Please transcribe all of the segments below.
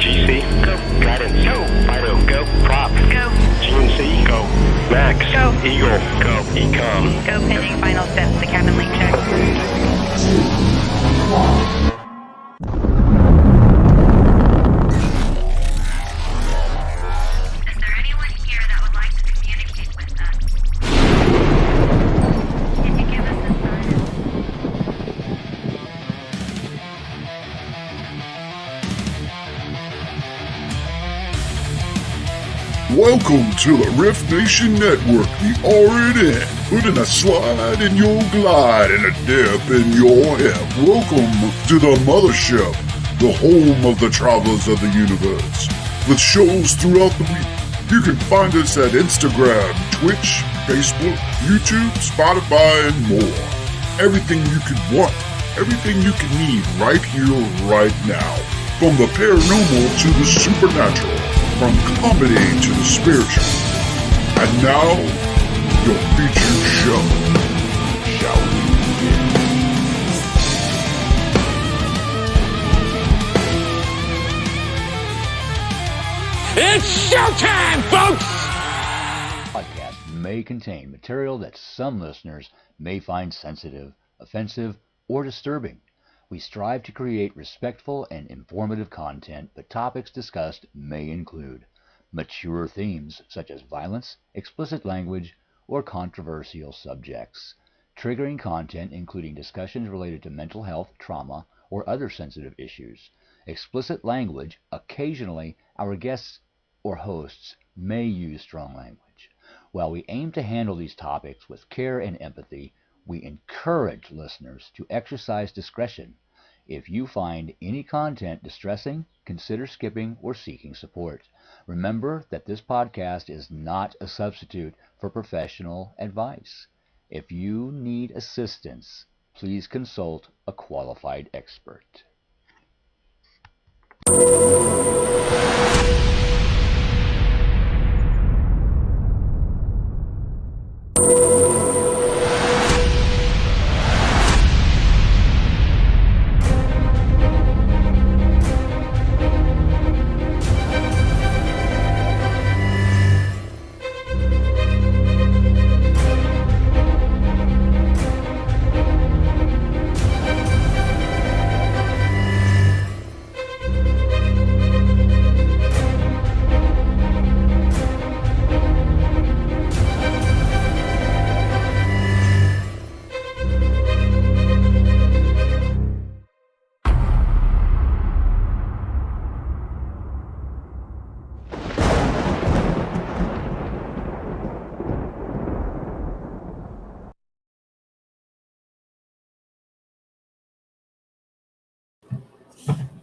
GC, go. Guidance, go. Fido, go. Prop, go. GNC, go. Max, go. Eagle, go. Ecom, go. Pending final steps to cabin link check. Is there anyone here that would like to communicate with us? Can you give us a sign? Welcome to the Riff Nation Network, the RNN, putting a slide in your glide and a dip in your hip. Welcome to the mothership, the home of the travelers of the universe. With shows throughout the week, you can find us at Instagram, Twitch, Facebook, YouTube, Spotify, and more. Everything you could want, everything you could need right here, right now. From the paranormal to the supernatural. From comedy to the spiritual. And now, your featured show. Shall we begin? It's showtime, folks! Podcast may contain material that some listeners may find sensitive, offensive, or disturbing. We strive to create respectful and informative content, but topics discussed may include mature themes such as violence, explicit language, or controversial subjects, triggering content including discussions related to mental health, trauma, or other sensitive issues, explicit language. Occasionally, our guests or hosts may use strong language. While we aim to handle these topics with care and empathy, we encourage listeners to exercise discretion. If you find any content distressing, consider skipping or seeking support. Remember that this podcast is not a substitute for professional advice. If you need assistance, please consult a qualified expert.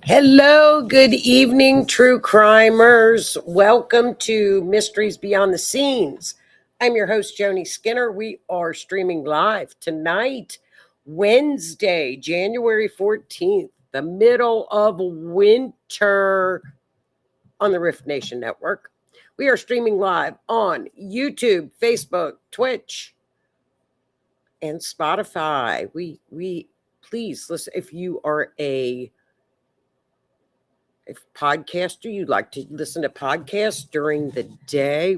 Hello, good evening, true crimers. Welcome to Mysteries Beyond the Scenes. I'm your host, Joni Skinner. We are streaming live tonight, Wednesday, January 14th, the middle of winter on the Riff Nation Network. We are streaming live on YouTube, Facebook, Twitch, and Spotify. We please listen if you are a podcaster, you'd like to listen to podcasts during the day,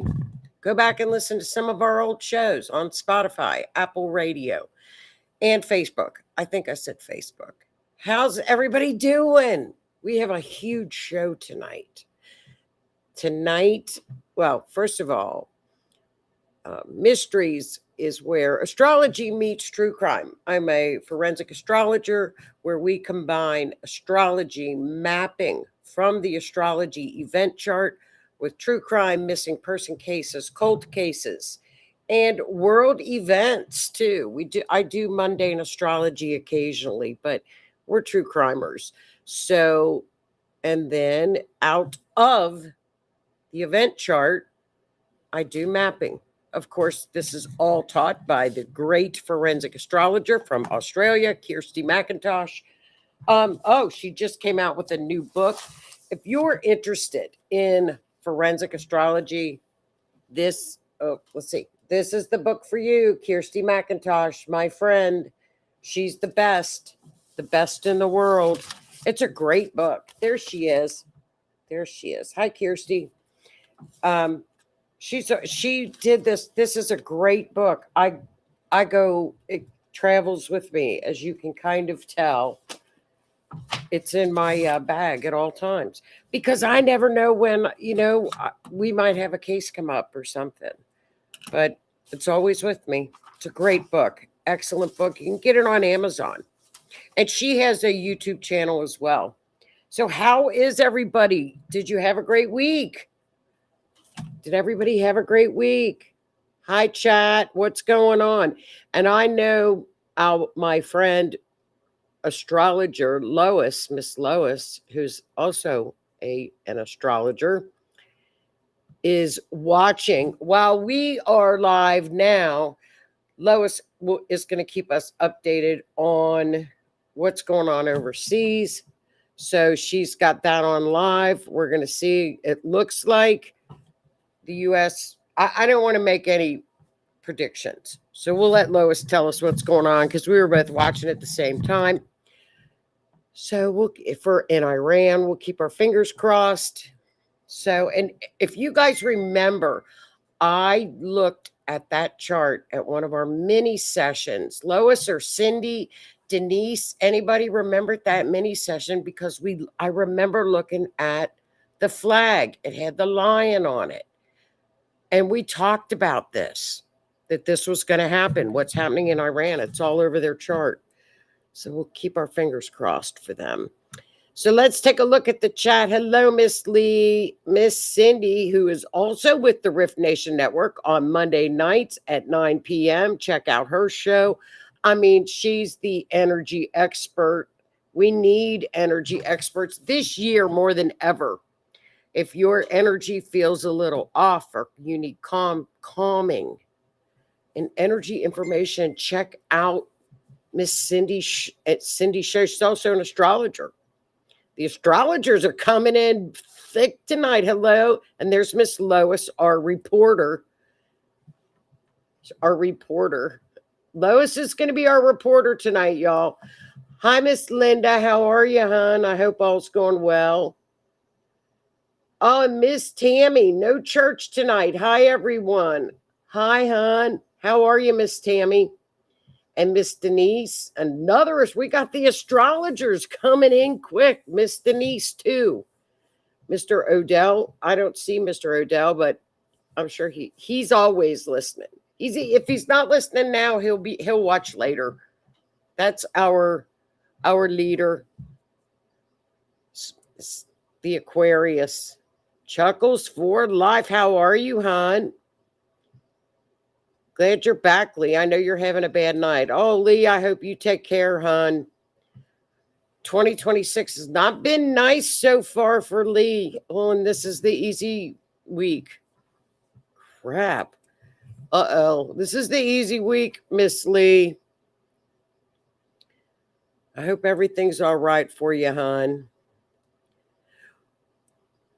go back and listen to some of our old shows on Spotify, Apple Radio, and Facebook. I think I said Facebook. How's everybody doing? We have a huge show tonight. Well, first of all, Mysteries is where astrology meets true crime. I'm a forensic astrologer where we combine astrology mapping from the astrology event chart with true crime, missing person cases, cold cases, and world events too. I do mundane astrology occasionally, but we're true crimers. So, and then out of the event chart, I do mapping. Of course, this is all taught by the great forensic astrologer from Australia, Kirsty McIntosh. She just came out with a new book. If you're interested in forensic astrology, this is the book for you, Kirsty McIntosh, my friend. She's the best in the world. It's a great book. There she is. There she is. Hi, Kirsty. She did this. This is a great book. It travels with me, as you can kind of tell. It's in my bag at all times because I never know when, we might have a case come up or something, but it's always with me. It's a great book. Excellent book. You can get it on Amazon. And she has a YouTube channel as well. So how is everybody? Did you have a great week? Did everybody have a great week? Hi, chat. What's going on? And I know my friend, astrologer Lois, Miss Lois, who's also an astrologer, is watching while we are live now. Lois is going to keep us updated on what's going on overseas. So she's got that on live. We're going to see. It looks like the U.S. I don't want to make any predictions. So we'll let Lois tell us what's going on because we were both watching at the same time. So if we're in Iran, we'll keep our fingers crossed. So, and if you guys remember, I looked at that chart at one of our mini sessions. Lois or Cindy, Denise, anybody remembered that mini session? Because I remember looking at the flag. It had the lion on it. And we talked about this, that this was going to happen. What's happening in Iran? It's all over their chart. So we'll keep our fingers crossed for them. So let's take a look at the chat. Hello, Miss Lee, Miss Cindy, who is also with the Rift Nation Network on Monday nights at 9 p.m. Check out her show. I mean, she's the energy expert. We need energy experts this year more than ever. If your energy feels a little off or you need calming and energy information, check out Miss Cindy at Cindy Show. She's also an astrologer. The astrologers are coming in thick tonight. Hello. And there's Miss Lois, our reporter. Lois is going to be our reporter tonight, y'all. Hi, Miss Linda. How are you, hon? I hope all's going well. Oh, and Miss Tammy, no church tonight. Hi, everyone. Hi, hon. How are you, Miss Tammy? And Miss Denise, we got the astrologers coming in quick. Miss Denise, too. Mr. Odell, I don't see Mr. Odell, but I'm sure he's always listening. If he's not listening now, he'll watch later. That's our leader, the Aquarius. Chuckles for life. How are you, hon? Glad you're back, Lee. I know you're having a bad night. Oh, Lee, I hope you take care, hon. 2026 has not been nice so far for Lee. Oh, and this is the easy week. Crap. Uh-oh. This is the easy week, Miss Lee. I hope everything's all right for you, hon.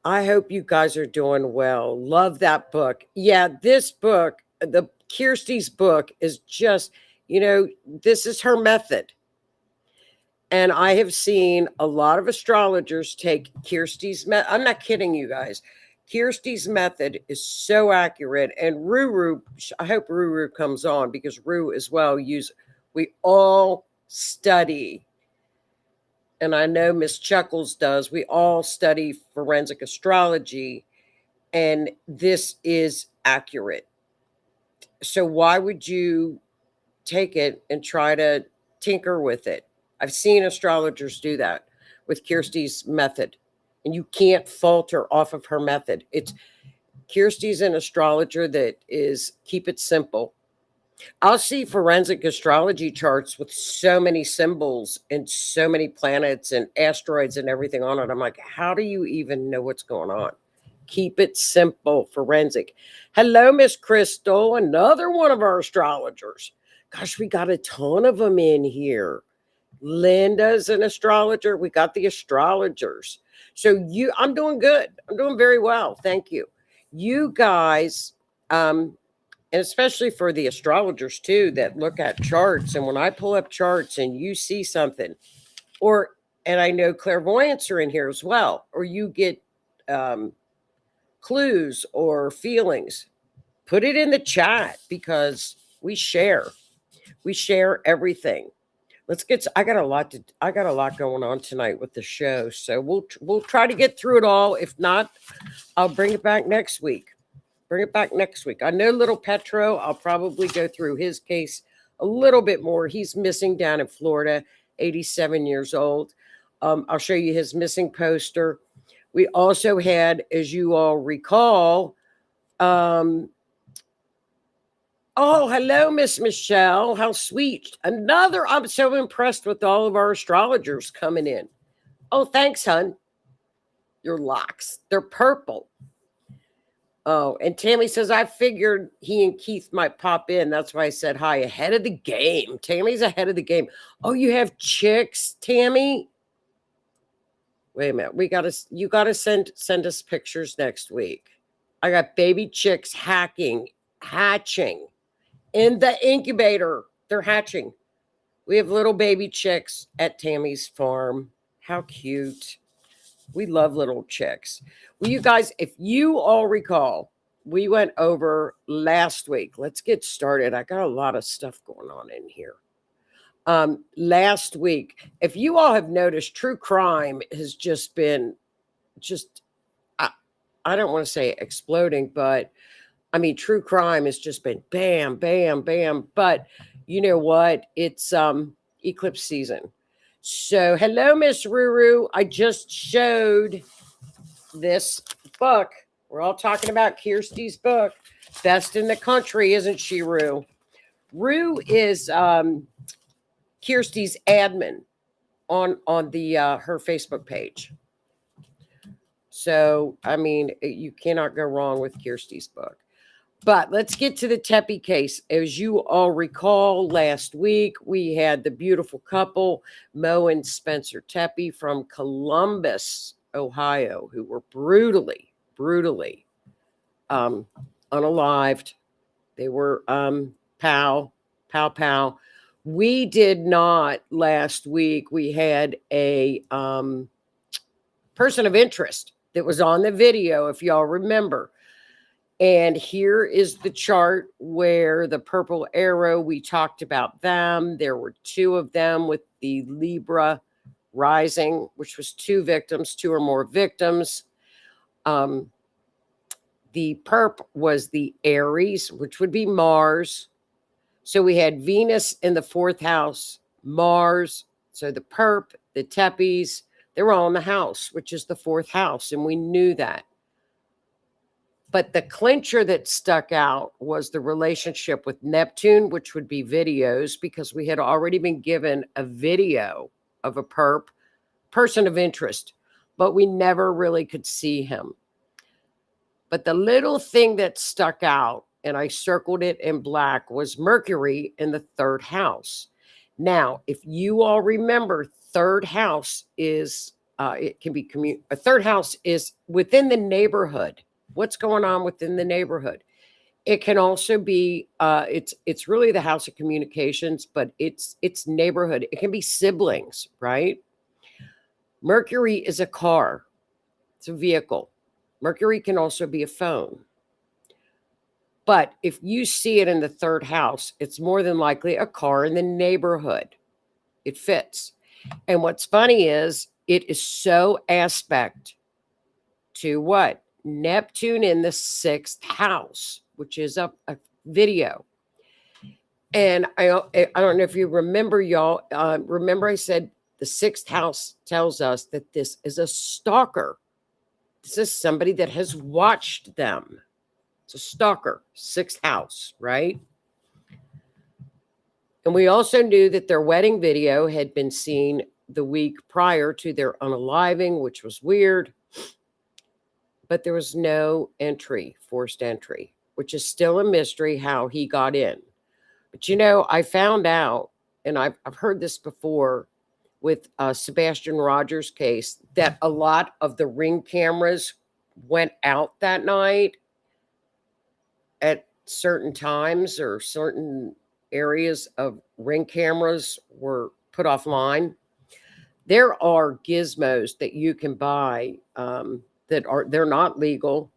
I hope you guys are doing well. Love that book. Yeah, this book, the Kirsty's book is just, this is her method. And I have seen a lot of astrologers take Kirsty's method. I'm not kidding you guys. Kirsty's method is so accurate. And Ruru, I hope Ruru comes on because Ruru as well we all study. And I know Miss Chuckles does. We all study forensic astrology. And this is accurate. So why would you take it and try to tinker with it? I've seen astrologers do that with Kirsty's method, and you can't falter off of her method. Kirsty's an astrologer that is keep it simple. I'll see forensic astrology charts with so many symbols and so many planets and asteroids and everything on it. I'm like, how do you even know what's going on? Keep it simple, forensic. Hello, Miss Crystal, another one of our astrologers. Gosh, we got a ton of them in here. Linda's an astrologer. We got the astrologers. So I'm doing good. I'm doing very well. Thank you. You guys, and especially for the astrologers too, that look at charts. And when I pull up charts and you see something, and I know clairvoyants are in here as well, or you get clues or feelings, put it in the chat because we share everything. I got a lot going on tonight with the show, so we'll try to get through it all. If not, I'll bring it back next week. I know little Petro, I'll probably go through his case a little bit more. He's missing down in Florida, 87 years old. I'll show you his missing poster. We also had, as you all recall, oh, hello, Miss Michelle. How sweet. I'm so impressed with all of our astrologers coming in. Oh, thanks, hon. Your locks, they're purple. Oh, and Tammy says, I figured he and Keith might pop in. That's why I said hi. Ahead of the game. Tammy's ahead of the game. Oh, you have chicks, Tammy? Wait a minute. You gotta send us pictures next week. I got baby chicks hatching in the incubator. They're hatching. We have little baby chicks at Tammy's farm. How cute. We love little chicks. Well, you guys, if you all recall, we went over last week. Let's get started. I got a lot of stuff going on in here. Last week, if you all have noticed, true crime has just been I don't want to say exploding, but I mean, true crime has just been bam, bam, bam. But you know what? It's eclipse season. So, hello, Miss Ruru. I just showed this book. We're all talking about Kirsty's book, Best in the Country, isn't she, Rue? Rue is Kirsty's admin on the her Facebook page. So, I mean, you cannot go wrong with Kirsty's book. But let's get to the Tepe case. As you all recall, last week we had the beautiful couple, Mo and Spencer Tepe from Columbus, Ohio, who were brutally unalived. They were pow. We did not last week. We had a person of interest that was on the video, if y'all remember. And here is the chart where the purple arrow, we talked about them. There were two of them with the Libra rising, which was two or more victims. The perp was the Aries, which would be Mars. So we had Venus in the fourth house, Mars. So the perp, the Tepes, they were all in the house, which is the fourth house. And we knew that. But the clincher that stuck out was the relationship with Neptune, which would be videos, because we had already been given a video of a perp, person of interest, but we never really could see him. But the little thing that stuck out, and I circled it in black, was Mercury in the third house. Now, if you all remember, third house is, it can be, a third house is within the neighborhood. What's going on within the neighborhood? It can also be, it's really the house of communications, but it's neighborhood. It can be siblings, right? Mercury is a car. It's a vehicle. Mercury can also be a phone. But if you see it in the third house, it's more than likely a car in the neighborhood. It fits. And what's funny is it is so aspect to what? Neptune in the sixth house, which is a video. And I don't know if you remember, y'all. Remember I said the sixth house tells us that this is a stalker. This is somebody that has watched them. It's a stalker, sixth house, right? And we also knew that their wedding video had been seen the week prior to their unaliving, which was weird. But there was no entry, forced entry, which is still a mystery how he got in. But, you know, I found out, and I've heard this before with Sebastian Rogers' case, that a lot of the Ring cameras went out that night at certain times, or certain areas of Ring cameras were put offline. There are gizmos that you can buy they're not legal,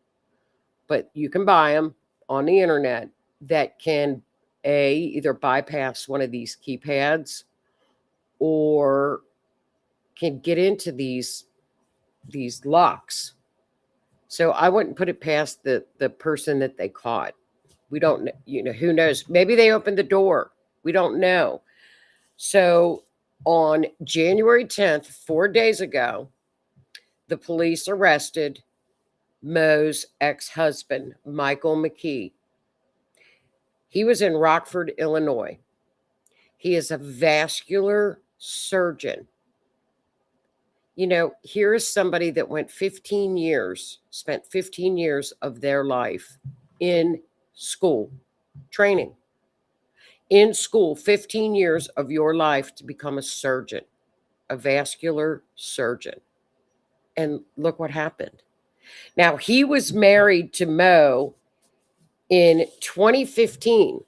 but you can buy them on the internet that can either bypass one of these keypads or can get into these locks. So I wouldn't put it past the person that they caught. We don't, who knows? Maybe they opened the door. We don't know. So on January 10th, 4 days ago, the police arrested Mo's ex-husband, Michael McKee. He was in Rockford, Illinois. He is a vascular surgeon. Here is somebody that spent 15 years of their life in school, training. In school, 15 years of your life to become a surgeon, a vascular surgeon. And look what happened. Now, he was married to Mo in 2015.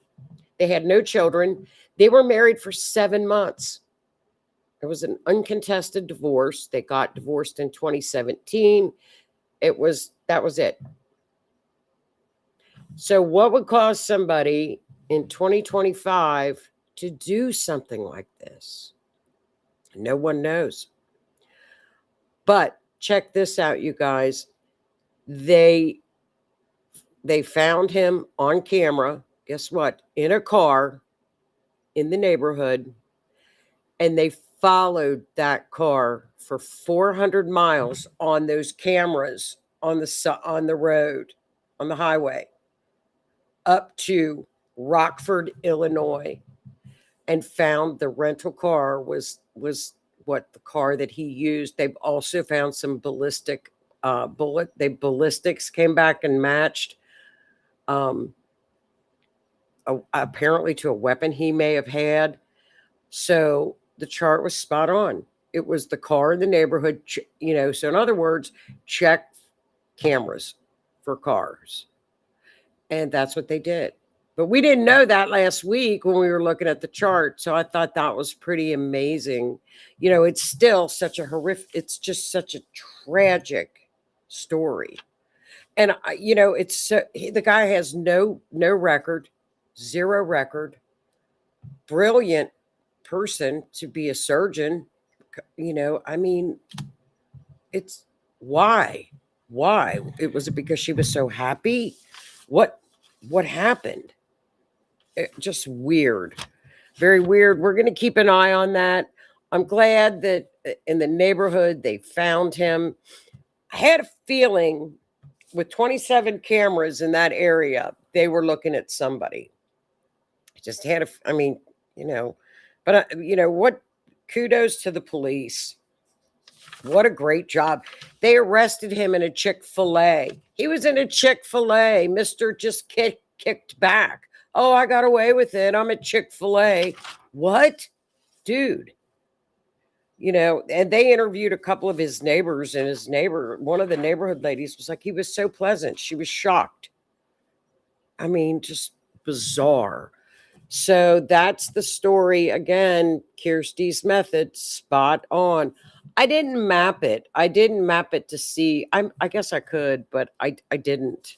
They had no children. They were married for 7 months. It was an uncontested divorce. They got divorced in 2017. That was it. So what would cause somebody in 2025 to do something like this? No one knows. But check this out, you guys. They found him on camera, guess what? In a car in the neighborhood, and they followed that car for 400 miles on those cameras on the road, on the highway, up to Rockford, Illinois, and found the rental car was what the car that he used. They've also found some ballistics came back and matched apparently to a weapon he may have had. So the chart was spot on. It was the car in the neighborhood, so in other words, check cameras for cars. And that's what they did. But we didn't know that last week when we were looking at the chart. So I thought that was pretty amazing. It's still such a it's just such a tragic story. And, the guy has no record, zero record, brilliant person to be a surgeon. It's why? Was it because she was so happy? What happened? Just weird, very weird. We're going to keep an eye on that. I'm glad that in the neighborhood they found him. I had a feeling with 27 cameras in that area, they were looking at somebody. I just had what? Kudos to the police. What a great job. They arrested him in a Chick-fil-A. He was in a Chick-fil-A. Mr. just kicked back. Oh, I got away with it. I'm at Chick-fil-A. What? Dude. And they interviewed a couple of his neighbors, and one of the neighborhood ladies was like, he was so pleasant. She was shocked. Just bizarre. So that's the story. Again, Kirsty's method, spot on. I didn't map it. To see. I guess I could, but I didn't.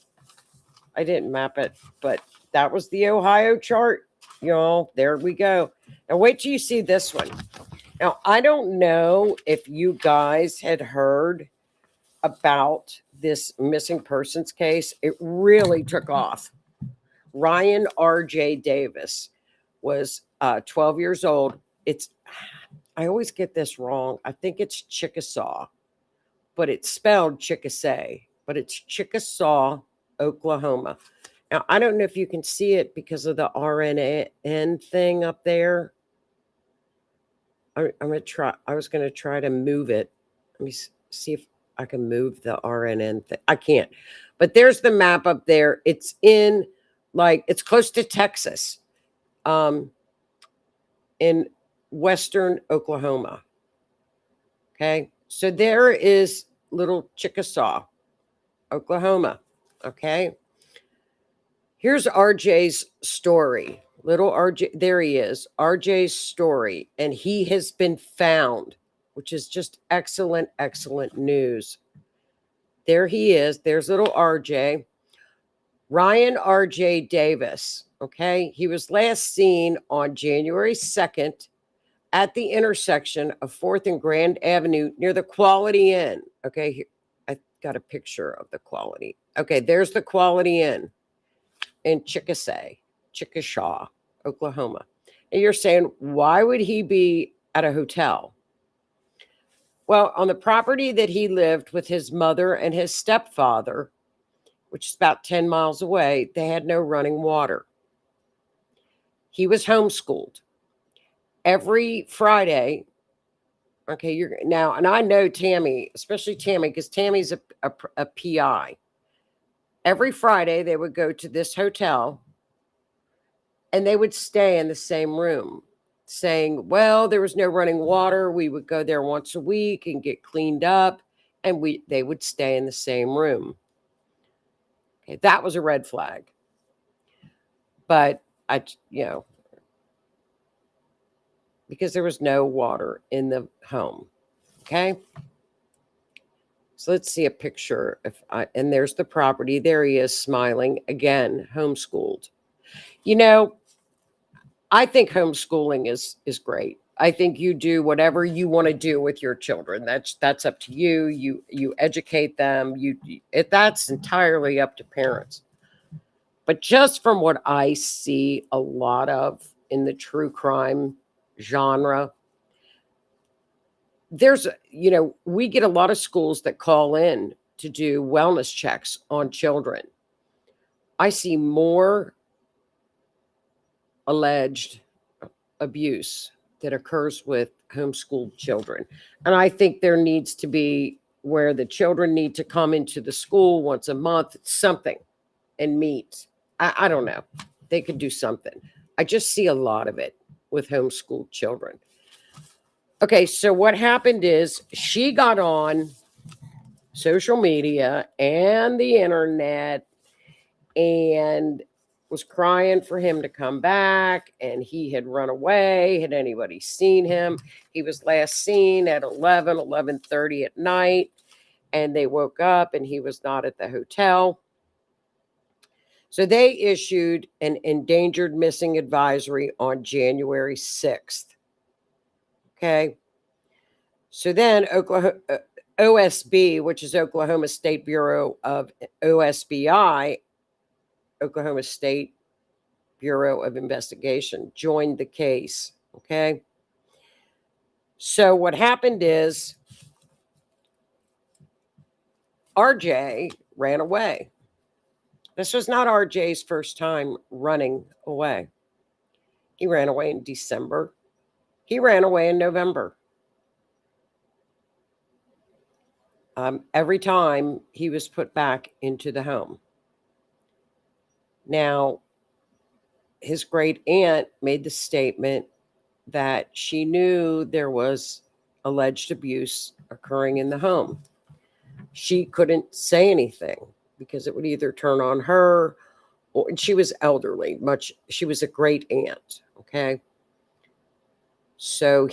I didn't map it, but that was the Ohio chart. There we go. Now wait till you see this one. Now, I don't know if you guys had heard about this missing persons case. It really took off. Ryan R.J. Davis was 12 years old. I always get this wrong. I think it's Chickasaw, but it's spelled Chickasay, but it's Chickasaw, Oklahoma. Now, I don't know if you can see it because of the RNN thing up there. I'm going to try. I was going to try to move it. Let me see if I can move the RNN thing. I can't. But there's the map up there. It's it's close to Texas, in western Oklahoma. Okay. So there is little Chickasaw, Oklahoma. Okay. Here's RJ's story. Little RJ, there he is, RJ's story. And he has been found, which is just excellent, excellent news. There he is. There's little RJ. Ryan R.J. Davis. Okay. He was last seen on January 2nd at the intersection of 4th and Grand Avenue near the Quality Inn. Okay. Here, I got a picture of the Quality. Okay. There's the Quality Inn in Chickasha, Oklahoma. And you're saying, why would he be at a hotel? Well, on the property that he lived with his mother and his stepfather, which is about 10 miles away, they had no running water. He was homeschooled. Every Friday, okay, you're now, and I know Tammy, especially Tammy, because Tammy's a PI. Every Friday, they would go to this hotel and they would stay in the same room, saying, well, there was no running water. We would go there once a week and get cleaned up, and they would stay in the same room. Okay, that was a red flag. But because there was no water in the home. Okay. So let's see a picture. And there's the property. There he is smiling again, homeschooled. I think homeschooling is great. I think you do whatever you want to do with your children. That's up to you. You educate them. That's entirely up to parents. But just from what I see a lot of in the true crime genre, we get a lot of schools that call in to do wellness checks on children. I see more alleged abuse that occurs with homeschooled children. And I think there needs to be where the children need to come into the school once a month, something, and meet. I don't know. They could do something. I just see a lot of it with homeschooled children. Okay, so what happened is she got on social media and the internet and was crying for him to come back, and he had run away. Had anybody seen him? He was last seen at 11:30 at night, and they woke up and he was not at the hotel. So they issued an endangered missing advisory on January 6th. Okay. So then OSB, which is Oklahoma State Bureau of OSBI, Oklahoma State Bureau of Investigation, joined the case. Okay. So what happened is RJ ran away. This was not RJ's first time running away. He ran away in December. He ran away in November. Every time he was put back into the home. Now, his great aunt made the statement that she knew there was alleged abuse occurring in the home. She couldn't say anything because it would either turn on her, or she was elderly, she was a great aunt. Okay. So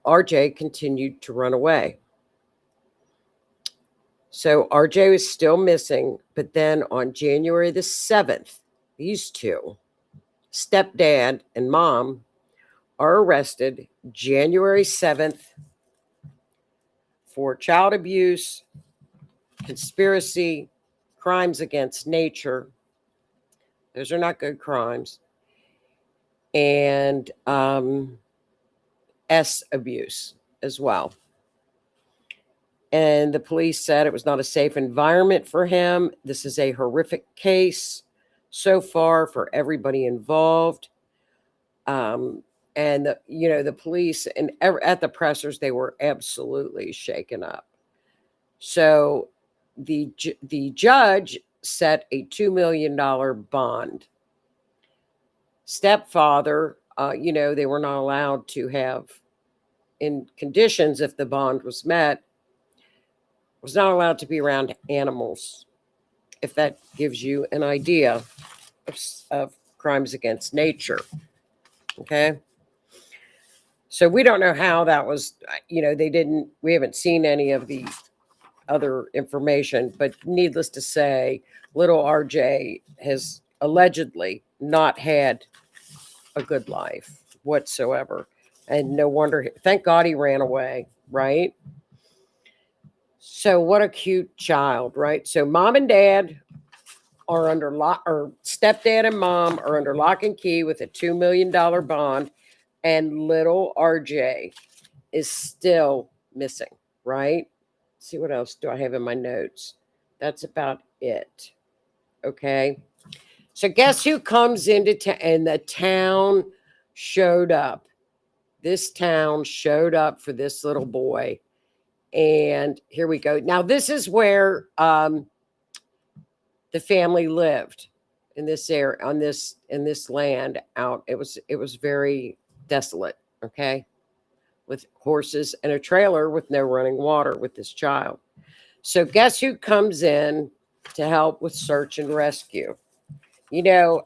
RJ continued to run away. So RJ was still missing, but then on January the 7th, these two, stepdad and mom, are arrested January 7th for child abuse, conspiracy, crimes against nature. Those are not good crimes. And abuse as well. And the police said it was not a safe environment for him. This is a horrific case so far for everybody involved. And the police and at the pressers, they were absolutely shaken up. So the judge set a $2 million bond. Stepfather, they were not allowed to have, in conditions if the bond was met, was not allowed to be around animals, if that gives you an idea of crimes against nature. Okay. So we don't know how that was, we haven't seen any of the other information, but needless to say, little RJ has allegedly not had a good life whatsoever. And no wonder, thank God he ran away, right? So what a cute child, right? So mom and dad are under lock, or stepdad and mom are under lock and key with a $2 million bond, and little RJ is still missing, right? Let's see, what else do I have in my notes? That's about it. Okay. So guess who comes into town? And the town showed up. This town showed up for this little boy. And here we go. Now, this is where the family lived, in this area, in this land out. It was very desolate, okay, with horses and a trailer with no running water with this child. So guess who comes in to help with search and rescue? You know,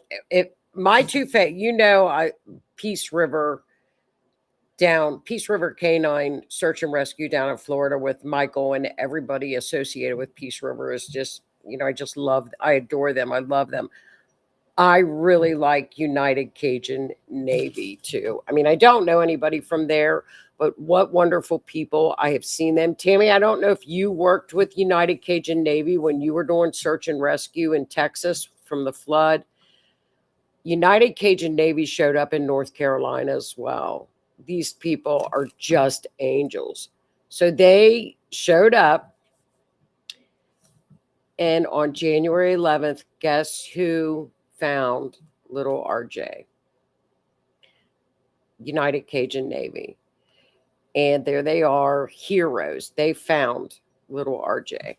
my two Peace River Canine Search and Rescue down in Florida with Michael, and everybody associated with Peace River is just, I adore them. I love them. I really like United Cajun Navy too. I mean, I don't know anybody from there, but what wonderful people. I have seen them. Tammy, I don't know if you worked with United Cajun Navy when you were doing search and rescue in Texas from the flood. United Cajun Navy showed up in North Carolina as well. These people are just angels. So they showed up, and on January 11th, guess who found little RJ? United Cajun Navy. And there they are, heroes. They found little RJ.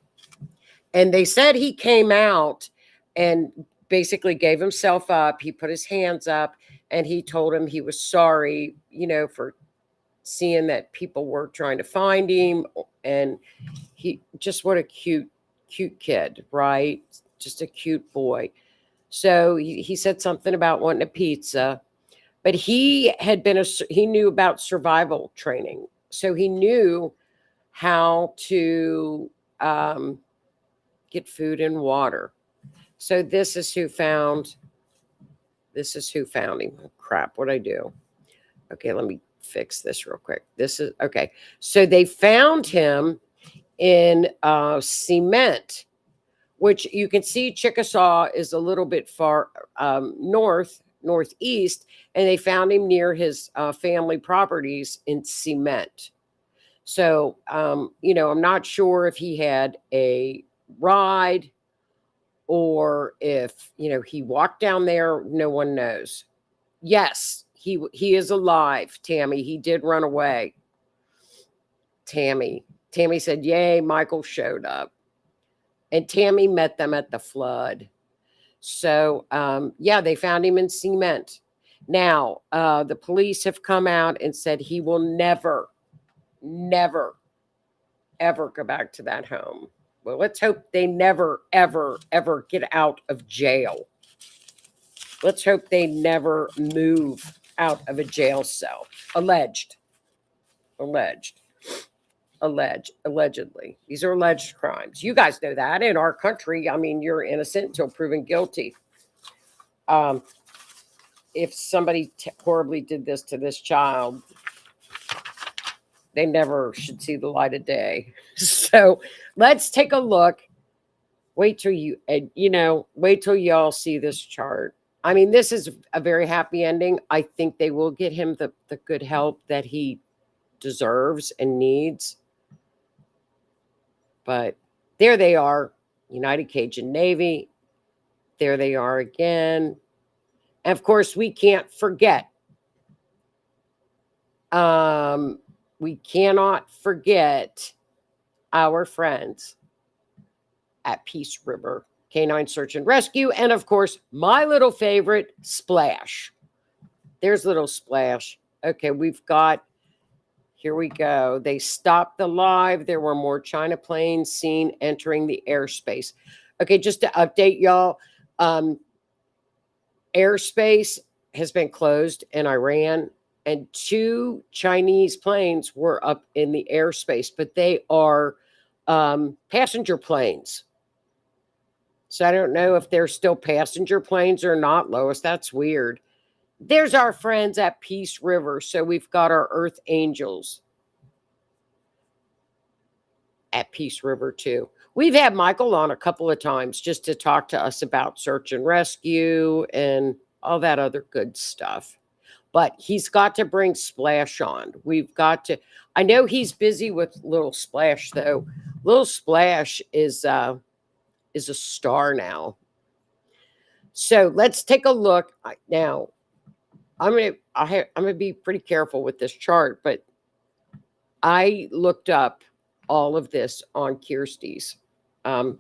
And they said he came out and basically gave himself up. He put his hands up and he told him he was sorry, for seeing that people were trying to find him. And he just, what a cute kid, right? Just a cute boy. So he said something about wanting a pizza, but he knew about survival training. So he knew how to get food and water. So this is who found him. Oh, crap, what'd I do? Okay, let me fix this real quick. This is okay. So they found him in cement, which you can see Chickasaw is a little bit far northeast, and they found him near his family properties in cement. So, I'm not sure if he had a ride or if, he walked down there. No one knows. Yes, he is alive, Tammy. He did run away. Tammy said, yay, Michael showed up. And Tammy met them at the flood. So, they found him in cement. Now, the police have come out and said he will never, ever go back to that home. Well, let's hope they never, ever, ever get out of jail. Let's hope they never move out of a jail cell. Allegedly. These are alleged crimes. You guys know that in our country. I mean, you're innocent until proven guilty. If somebody horribly did this to this child, they never should see the light of day. So let's take a look. Wait till y'all see this chart. I mean, this is a very happy ending. I think they will get him the good help that he deserves and needs. But there they are, United Cajun Navy. There they are again. And of course, we can't forget. We cannot forget our friends at Peace River Canine Search and Rescue. And of course, my little favorite, Splash. There's little Splash. Okay, here we go. They stopped the live. There were more China planes seen entering the airspace. Okay, just to update y'all, airspace has been closed in Iran, and 2 Chinese planes were up in the airspace, but they are passenger planes. So I don't know if they're still passenger planes or not, Lois. That's weird. There's our friends at Peace River. So we've got our Earth Angels at Peace River too. We've had Michael on a couple of times just to talk to us about search and rescue and all that other good stuff. But he's got to bring Splash on. We've got to, I know he's busy with Little Splash though. Little Splash is a star now. So let's take a look now. I'm gonna be pretty careful with this chart, but I looked up all of this on Kirsty's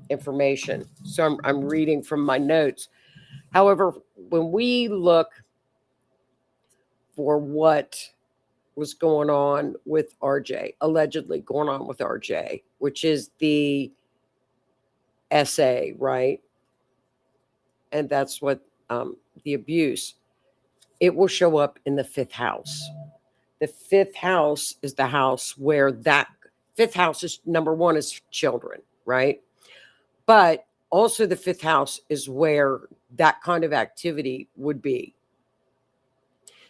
information. So I'm reading from my notes. However, when we look for what was going on with RJ, allegedly going on with RJ, which is the SA, right? And that's what the abuse, it will show up in the 5th house. The 5th house is the house where that 5th house is number 1 is children, right? But also the 5th house is where that kind of activity would be.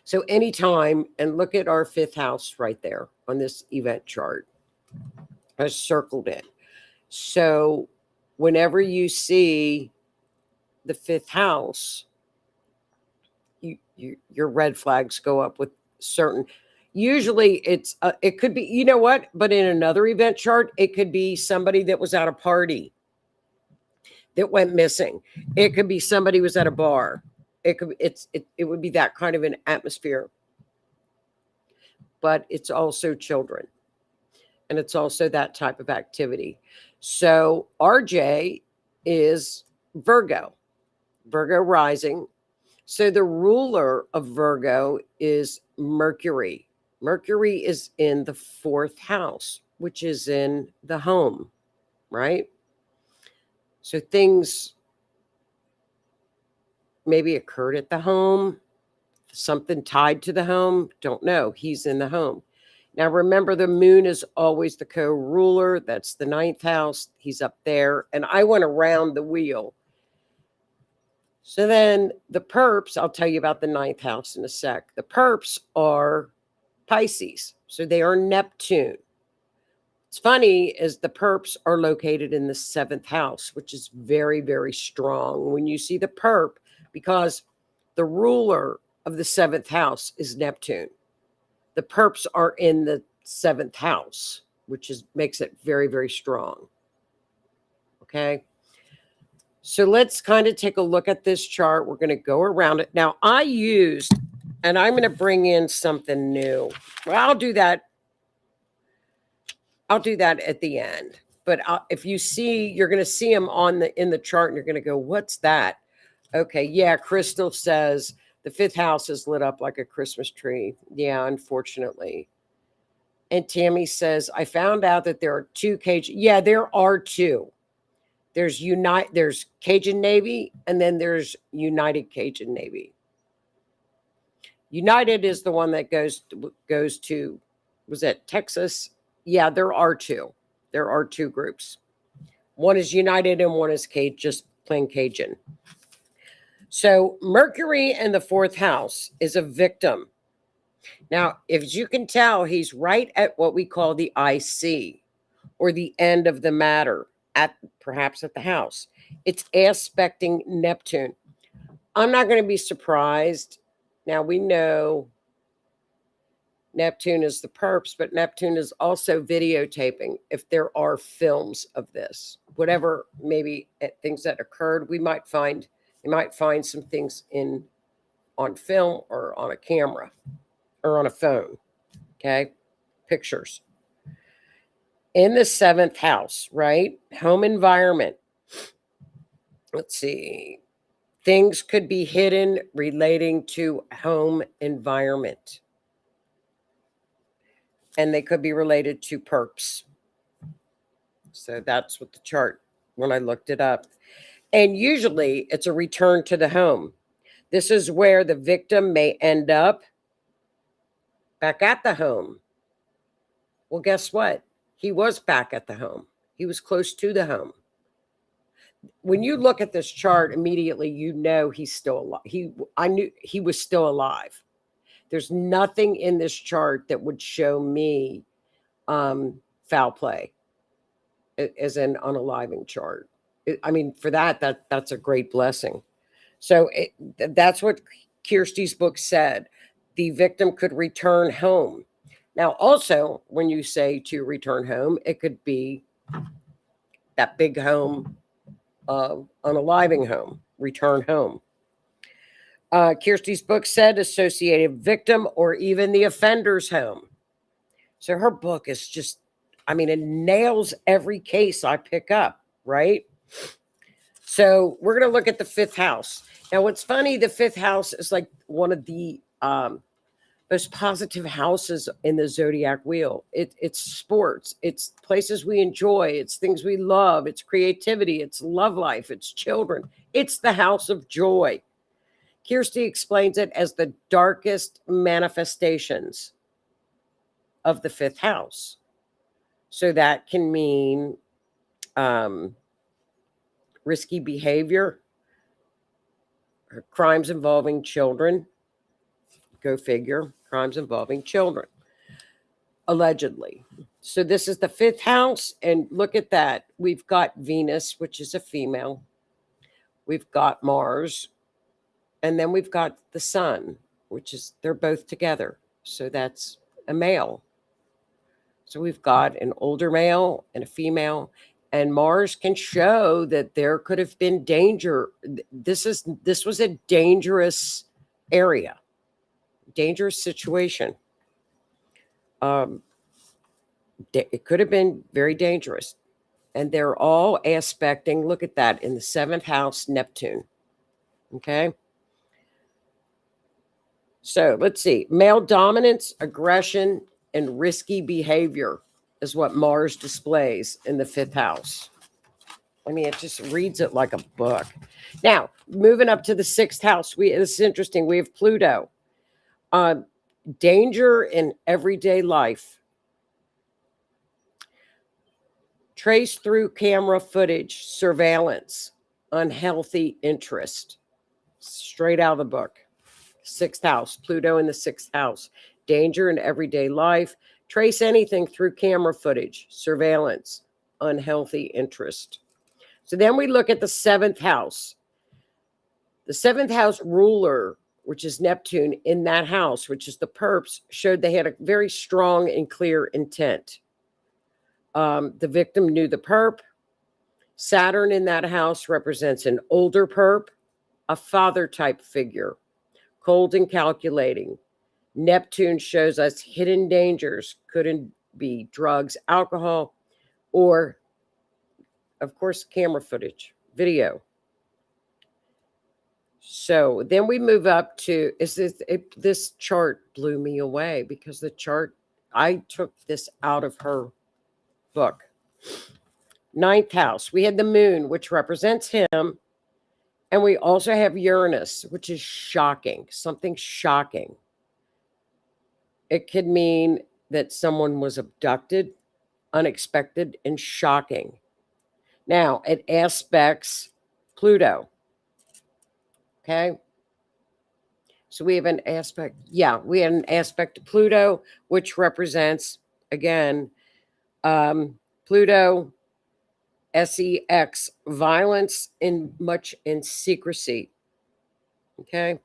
So anytime, and look at our 5th house right there on this event chart. I circled it. So whenever you see the 5th house, your red flags go up with certain. Usually it could be, you know what? But in another event chart, it could be somebody that was at a party that went missing. It could be somebody who was at a bar. It would be that kind of an atmosphere. But it's also children. And it's also that type of activity. So RJ is Virgo rising. So the ruler of Virgo is Mercury. Mercury is in the 4th house, which is in the home, right? So things maybe occurred at the home, something tied to the home, don't know. He's in the home. Now remember, the moon is always the co-ruler. That's the 9th house. He's up there. And I went around the wheel. So then the perps, I'll tell you about the 9th house in a sec. The perps are Pisces. So they are Neptune. It's funny is the perps are located in the 7th house, which is very, very strong when you see the perp, because the ruler of the 7th house is Neptune. The perps are in the 7th house, which makes it very, very strong. Okay. So let's kind of take a look at this chart. We're going to go around it. Now I used, and I'm going to bring in something new. Well, I'll do that at the end. But if you see, you're going to see them in the chart and you're going to go, what's that? Okay. Yeah. Crystal says the 5th house is lit up like a Christmas tree. Yeah, unfortunately. And Tammy says, I found out that there are 2 Cajun. Yeah, there are 2. There's Cajun Navy, and then there's United Cajun Navy. United is the one that goes to, was that Texas? Yeah, there are 2. There are 2 groups. One is United and one is just plain Cajun. So Mercury in the 4th house is a victim. Now, as you can tell, he's right at what we call the IC, or the end of the matter, perhaps at the house. It's aspecting Neptune. I'm not going to be surprised. Now, we know Neptune is the perps, but Neptune is also videotaping. If there are films of this, whatever, maybe things that occurred, you might find some things on film or on a camera or on a phone. Okay. Pictures. In the 7th house, right? Home environment. Let's see. Things could be hidden relating to home environment. And they could be related to perps. So that's what the chart, when I looked it up. And usually it's a return to the home. This is where the victim may end up back at the home. Well, guess what? He was back at the home. He was close to the home. When you look at this chart, immediately you know he's still alive. I knew he was still alive. There's nothing in this chart that would show me foul play as an unaliving chart. I mean, for that's a great blessing. So that's what Kirsty's book said. The victim could return home. Now, also, when you say to return home, it could be that big home, unaliving home, return home. Kirsty's book said associated victim or even the offender's home. So her book is just, I mean, it nails every case I pick up, right? So we're going to look at the fifth house. Now, what's funny, the fifth house is like one of the most positive houses in the zodiac wheel. It's sports. It's places we enjoy. It's things we love. It's creativity. It's love life. It's children. It's the house of joy. Kirsty explains it as the darkest manifestations of the fifth house. So that can mean risky behavior, crimes involving children. Go figure, crimes involving children, allegedly. So this is the fifth house, and look at that. We've got Venus, which is a female. We've got Mars, and then we've got the sun, which is, they're both together. So that's a male. So we've got an older male and a female, and Mars can show that there could have been danger. This was a dangerous area, dangerous situation. It could have been very dangerous. And they're all aspecting, look at that, in the seventh house, Neptune. Okay. So let's see. Male dominance, aggression, and risky behavior is what Mars displays in the fifth house. I mean, it just reads it like a book. Now, moving up to the sixth house, this is interesting. We have Pluto. Danger in everyday life. Trace through camera footage, surveillance, unhealthy interest. Straight out of the book. Sixth house, Pluto in the sixth house. Danger in everyday life. Trace anything through camera footage, surveillance, unhealthy interest. So then we look at the seventh house. The seventh house ruler, which is Neptune, in that house, which is the perps, showed they had a very strong and clear intent. The victim knew the perp. Saturn in that house represents an older perp, a father-type figure, cold and calculating. Neptune shows us hidden dangers, couldn't be drugs, alcohol, or, of course, camera footage, video. So then we move up to, this chart blew me away because the chart, I took this out of her book. Ninth house, we had the moon, which represents him. And we also have Uranus, which is shocking, something shocking. It could mean that someone was abducted, unexpected, and shocking. Now, it aspects Pluto. Okay. So we have an aspect. Yeah, we had an aspect to Pluto, which represents, again, Pluto, sex, violence, much in secrecy. Okay.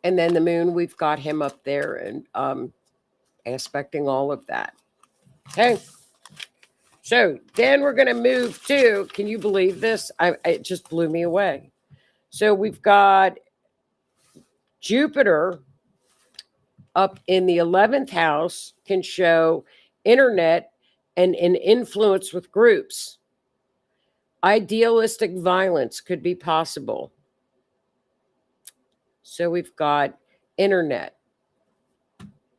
And then the moon, we've got him up there and aspecting all of that. Okay. So then we're going to move to, can you believe this? It just blew me away. So we've got Jupiter up in the 11th house, can show internet and an influence with groups. Idealistic violence could be possible. So we've got internet.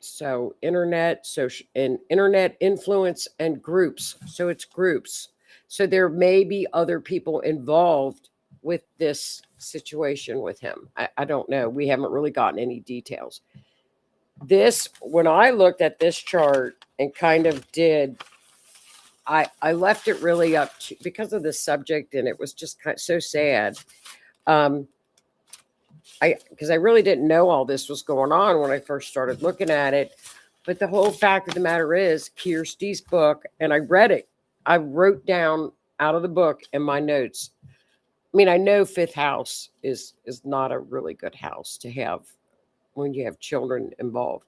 So internet, social, and internet influence and groups. So it's groups. So there may be other people involved with this situation with him. I don't know. We haven't really gotten any details. This, when I looked at this chart and kind of did I left it really up to, because of the subject, and it was just kind of so sad. Because I really didn't know all this was going on when I first started looking at it. But the whole fact of the matter is, Kirsty's book, and I read it. I wrote down out of the book in my notes. I mean, I know fifth house is not a really good house to have when you have children involved.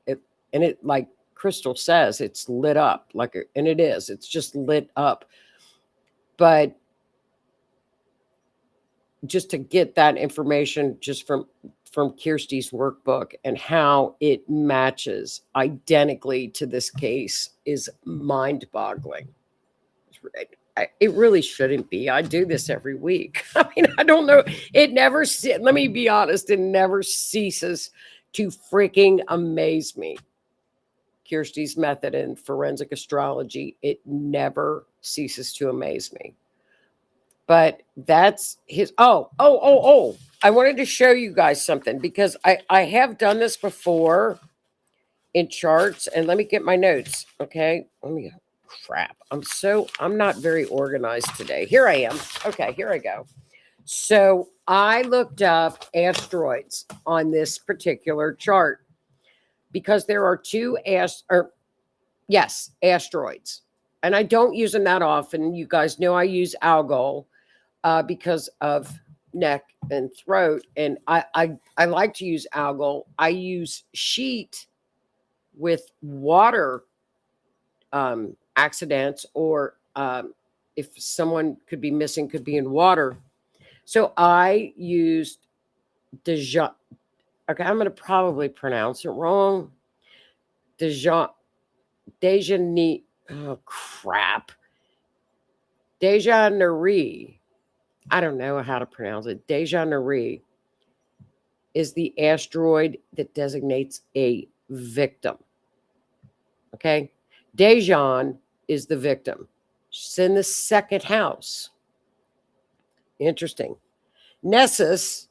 And it, like Crystal says, it's lit up and it is. It's just lit up. But just to get that information just from Kirsty's workbook and how it matches identically to this case is mind-boggling. It really shouldn't be. I do this every week. I mean, I don't know. It never, let me be honest, it never ceases to freaking amaze me. Kirsty's method in forensic astrology, it never ceases to amaze me. But that's his, I wanted to show you guys something because I have done this before in charts, and let me get my notes. Okay. Crap. I'm not very organized today. Here I am. Okay, here I go. So I looked up asteroids on this particular chart because there are two asteroids. And I don't use them that often. You guys know I use Algol because of neck and throat. And I like to use Algol. I use sheet with water accidents, or if someone could be missing, could be in water. So I used Dejan. Okay, I'm going to probably pronounce it wrong. Dejanari. Oh crap. Dejanari. I don't know how to pronounce it. Dejanari is the asteroid that designates a victim. Okay. Dejan is the victim. She's in the second house. Interesting. Nessus,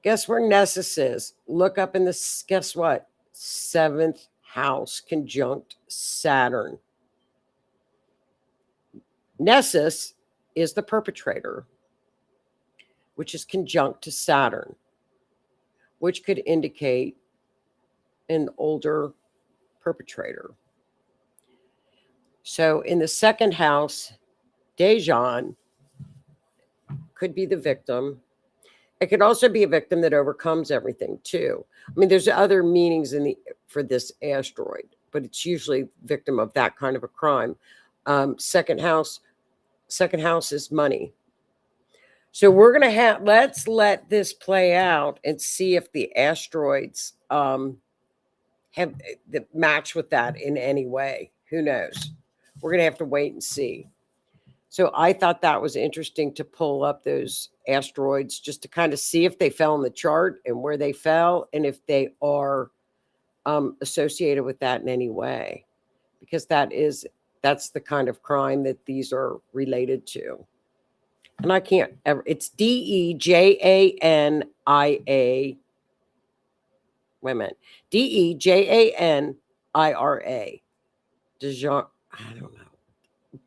guess where Nessus is? Look up in this, guess what? Seventh house conjunct Saturn. Nessus is the perpetrator, which is conjunct to Saturn, which could indicate an older perpetrator. So in the second house, Dejan could be the victim. It could also be a victim that overcomes everything too. I mean, there's other meanings for this asteroid, but it's usually victim of that kind of a crime. Second house is money. So we're going to let's let this play out and see if the asteroids have the match with that in any way. Who knows? We're going to have to wait and see. So I thought that was interesting to pull up those asteroids just to kind of see if they fell in the chart and where they fell and if they are associated with that in any way, because that's the kind of crime that these are related to. And I can't ever, it's Dejanira. Wait a minute. Dejanira. Dejan, I don't know.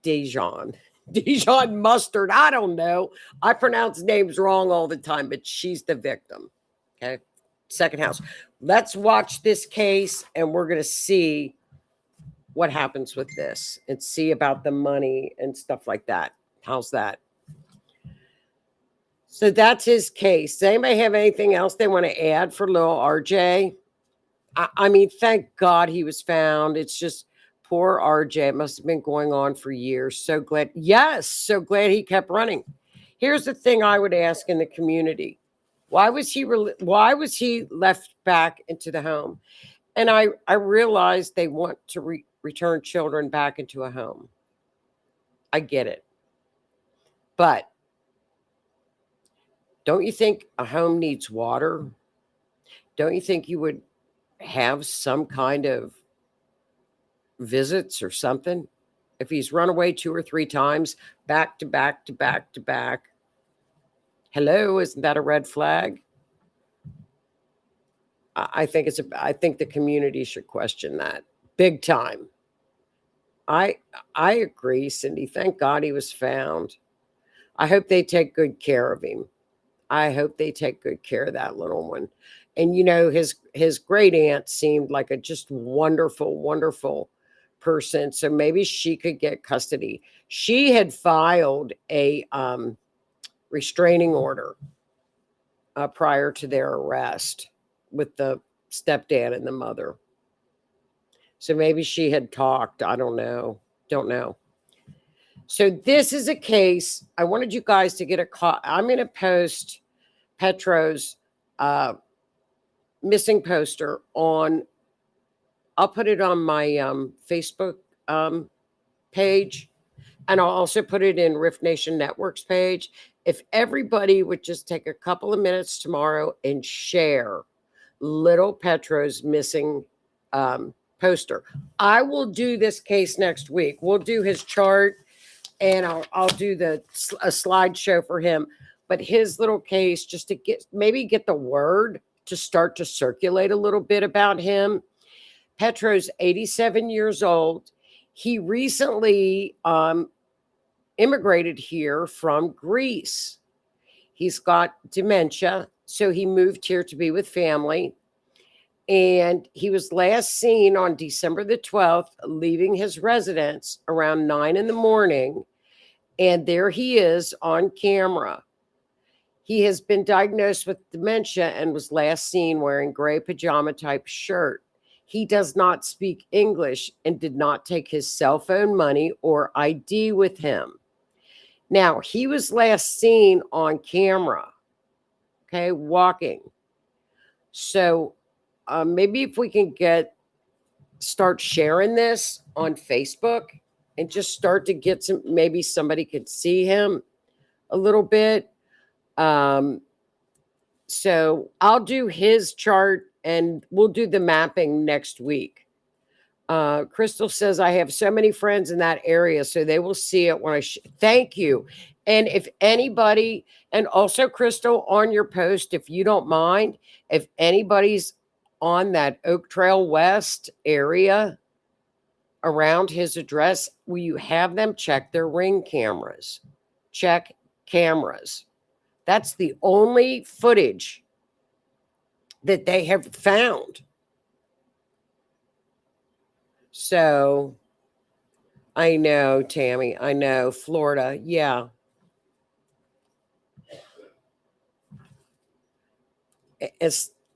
Dijon Mustard. I don't know. I pronounce names wrong all the time, but she's the victim. Okay. Second house. Let's watch this case and we're going to see what happens with this and see about the money and stuff like that. How's that? So that's his case. Does anybody have anything else they want to add for little RJ? I mean, thank God he was found. It's just poor RJ. It must have been going on for years. So glad. Yes. So glad he kept running. Here's the thing I would ask in the community. Why was he left back into the home? And I realized they want to return children back into a home. I get it. But don't you think a home needs water? Don't you think you would have some kind of visits or something? If he's run away 2 or 3 times, back to back to back to back. Hello, isn't that a red flag? I think the community should question that big time. I agree, Cindy. Thank God he was found. I hope they take good care of him. I hope they take good care of that little one. And his great aunt seemed like a just wonderful, wonderful person. So maybe she could get custody. She had filed a restraining order prior to their arrest with the stepdad and the mother. So maybe she had talked. I don't know. Don't know. So this is a case. I wanted you guys to get a call. I'm going to post Petro's missing poster on. I'll put it on my Facebook page, and I'll also put it in Rift Nation Network's page. If everybody would just take a couple of minutes tomorrow and share little Petro's missing poster. I will do this case next week. We'll do his chart, and I'll do a slideshow for him. But his little case, just to get the word to start to circulate a little bit about him. Petro's 87 years old. He recently immigrated here from Greece. He's got dementia, so he moved here to be with family. And he was last seen on December the 12th, leaving his residence around 9 in the morning. And there he is on camera. He has been diagnosed with dementia and was last seen wearing gray pajama type shirt. He does not speak English and did not take his cell phone money or ID with him. Now, he was last seen on camera, okay, walking. So maybe if we can start sharing this on Facebook and just start to get maybe somebody could see him a little bit. So I'll do his chart and we'll do the mapping next week. Crystal says, I have so many friends in that area, so they will see it when I thank you. And if anybody, and also Crystal, on your post, if you don't mind, if anybody's on that Oak Trail West area around his address, will you have them check their Ring cameras? Check cameras. That's the only footage that they have found. So I know, Tammy, I know, Florida, yeah.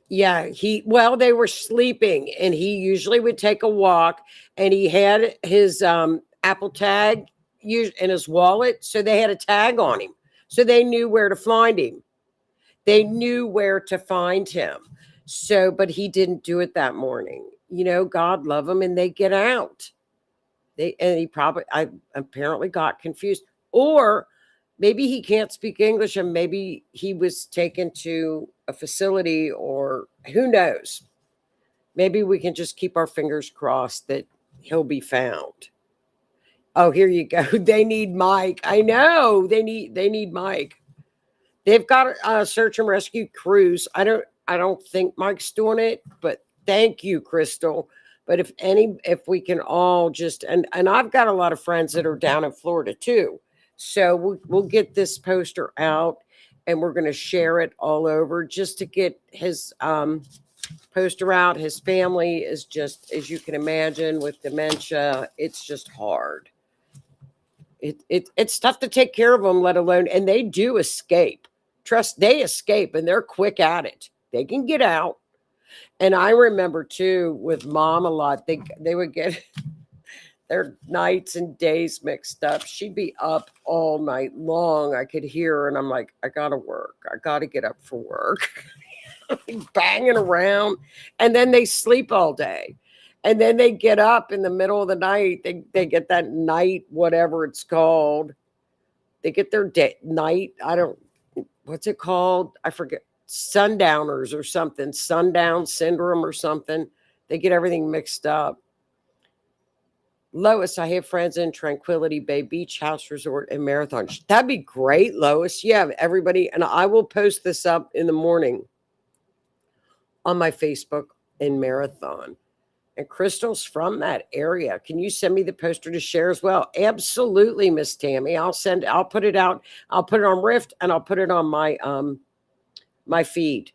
They were sleeping, and he usually would take a walk, and he had his Apple tag in his wallet, so they had a tag on him, so they knew where to find him. They knew where to find him. So, but he didn't do it that morning. God love him, and they get out. I apparently got confused, or maybe he can't speak English, and maybe he was taken to a facility, or who knows? Maybe we can just keep our fingers crossed that he'll be found. Oh, here you go. They need Mike. I know they need Mike. They've got a search and rescue crews. I don't think Mike's doing it, but thank you, Crystal. But if we can all just, and I've got a lot of friends that are down in Florida too. So we'll get this poster out, and we're going to share it all over just to get his poster out. His family is just, as you can imagine, with dementia, it's just hard. It's tough to take care of them, let alone, and they do escape. They escape, and they're quick at it. They can get out. And I remember too with Mom a lot, they would get their nights and days mixed up. She'd be up all night long. I could hear her, and I'm like, I gotta work. I gotta get up for work. Banging around, and then they sleep all day. And then they get up in the middle of the night. They get that night, whatever it's called. They get their night. What's it called? I forget. Sundowners or something. Sundown syndrome or something. They get everything mixed up. Lois, I have friends in Tranquility Bay Beach House Resort and Marathon. That'd be great, Lois. Yeah, everybody. And I will post this up in the morning on my Facebook in Marathon. And Crystal's from that area. Can you send me the poster to share as well? Absolutely, Miss Tammy. I'll put it out. I'll put it on Rift and I'll put it on my my feed.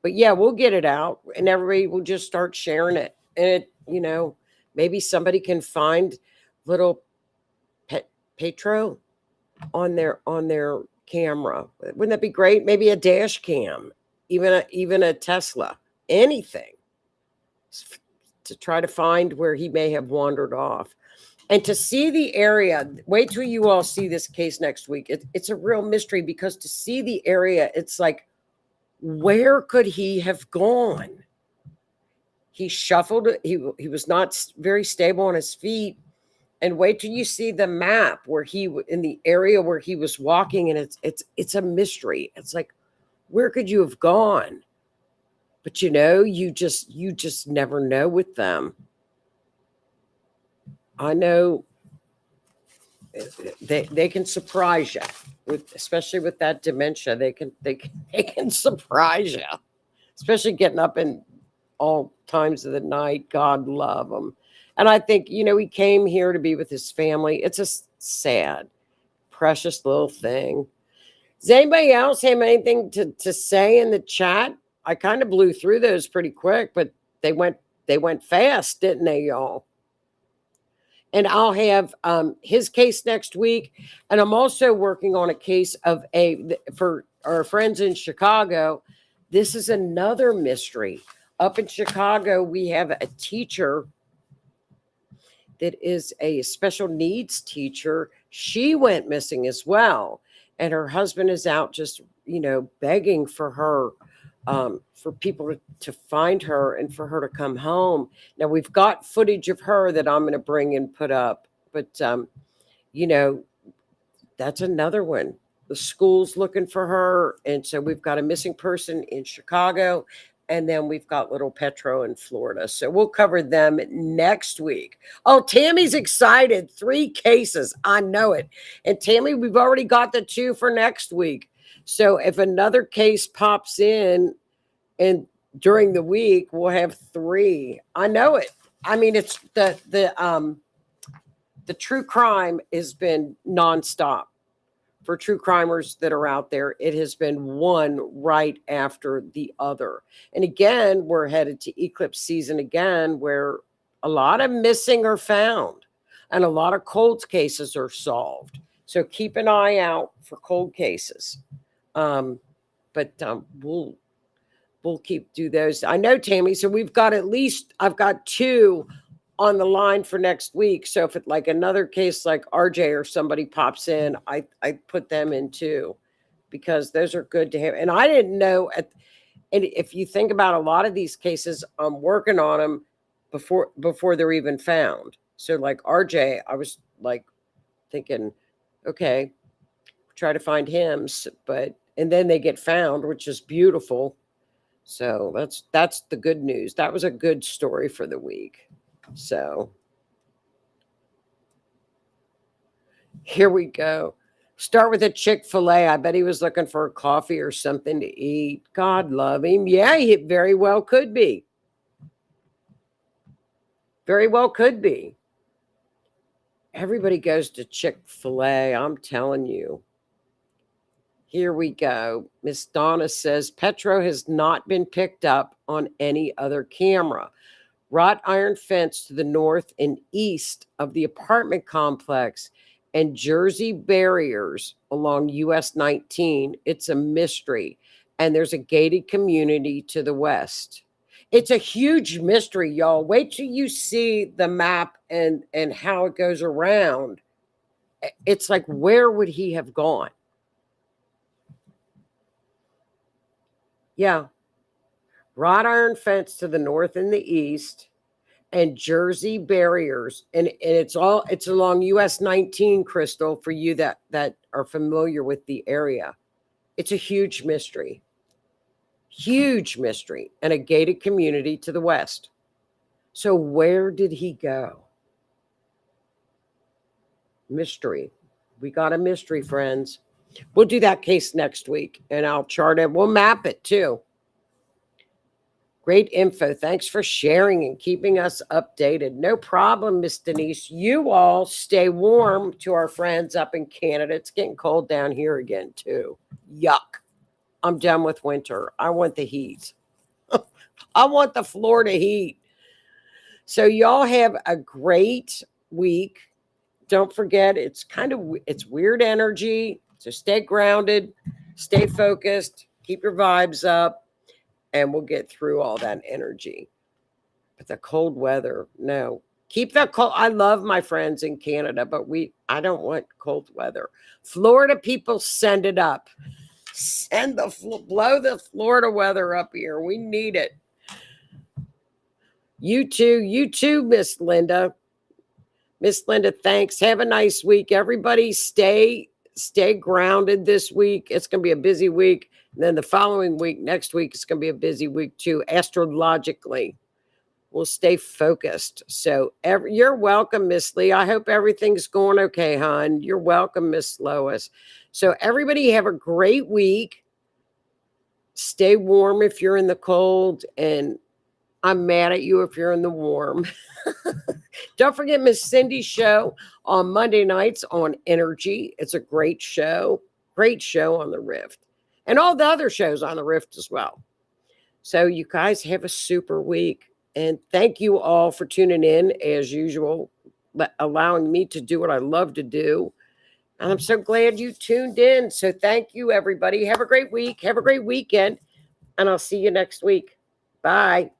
But yeah, we'll get it out and everybody will just start sharing it. And it, you know, maybe somebody can find little Petro on their camera. Wouldn't that be great? Maybe a dash cam, even a Tesla, anything, to try to find where he may have wandered off. And to see the area, wait till you all see this case next week. It's a real mystery, because to see the area, it's like, where could he have gone? He shuffled. He was not very stable on his feet. And wait till you see the map where in the area where he was walking, and it's a mystery. It's like, where could you have gone? But you know, you just never know with them. I know they can surprise you, especially with that dementia. They can surprise you, especially getting up in all times of the night. God love them. And I think, you know, he came here to be with his family. It's a sad, precious little thing. Does anybody else have anything to say in the chat? I kind of blew through those pretty quick, but they went fast, didn't they, y'all? And I'll have his case next week. And I'm also working on a case for our friends in Chicago. This is another mystery. Up in Chicago, we have a teacher that is a special needs teacher. She went missing as well. And her husband is out just, you know, begging for her, for people to find her and for her to come home. Now, we've got footage of her that I'm going to bring and put up. But, you know, that's another one. The school's looking for her. And so we've got a missing person in Chicago. And then we've got little Petro in Florida. So we'll cover them next week. Oh, Tammy's excited. 3 cases. I know it. And Tammy, we've already got the 2 for next week. So if another case pops in and during the week, we'll have 3. I know it. I mean, it's the true crime has been nonstop. For true crimers that are out there, it has been one right after the other. And again, we're headed to eclipse season again, where a lot of missing are found and a lot of cold cases are solved. So keep an eye out for cold cases. But we'll do those. I know, Tammy. So I've got 2 on the line for next week. So if it like another case like RJ or somebody pops in, I put them in too, because those are good to have. And I didn't know, and if you think about a lot of these cases, I'm working on them before they're even found. So like RJ, I was like thinking, okay, try to find him, and then they get found, which is beautiful. So that's the good news. That was a good story for the week. So here we go. Start with a Chick-fil-A. I bet he was looking for a coffee or something to eat. God love him. Yeah, he very well could be. Very well could be. Everybody goes to Chick-fil-A, I'm telling you. Here we go. Miss Donna says, Petro has not been picked up on any other camera. Wrought iron fence to the north and east of the apartment complex and Jersey barriers along US 19. It's a mystery. And there's a gated community to the west. It's a huge mystery, y'all. Wait till you see the map and how it goes around. It's like, where would he have gone? Yeah. Wrought iron fence to the north and the east, and Jersey barriers. And it's along US 19, Crystal, for you that are familiar with the area. It's a huge mystery. Huge mystery. And a gated community to the west. So where did he go? Mystery. We got a mystery, friends. We'll do that case next week, and I'll chart it. We'll map it too. Great info. Thanks for sharing and keeping us updated. No problem, Miss Denise. You all stay warm to our friends up in Canada. It's getting cold down here again, too. Yuck. I'm done with winter. I want the heat. I want the Florida heat. So y'all have a great week. Don't forget, it's weird energy. So stay grounded, stay focused, keep your vibes up, and we'll get through all that energy. But the cold weather, no. Keep the cold. I love my friends in Canada, but I don't want cold weather. Florida people, send it up. Blow the Florida weather up here. We need it. You too, Miss Linda. Miss Linda, thanks. Have a nice week. Everybody stay grounded this week. It's going to be a busy week. And then the following week, next week, it's going to be a busy week too. Astrologically, we'll stay focused. So you're welcome, Miss Lee. I hope everything's going okay, hon. You're welcome, Miss Lois. So everybody have a great week. Stay warm if you're in the cold, and I'm mad at you if you're in the warm. Don't forget Miss Cindy's show on Monday nights on Energy. It's a great show on the Rift, and all the other shows on the Rift as well. So you guys have a super week, and thank you all for tuning in as usual, allowing me to do what I love to do. And I'm so glad you tuned in. So thank you, everybody. Have a great week. Have a great weekend, and I'll see you next week. Bye.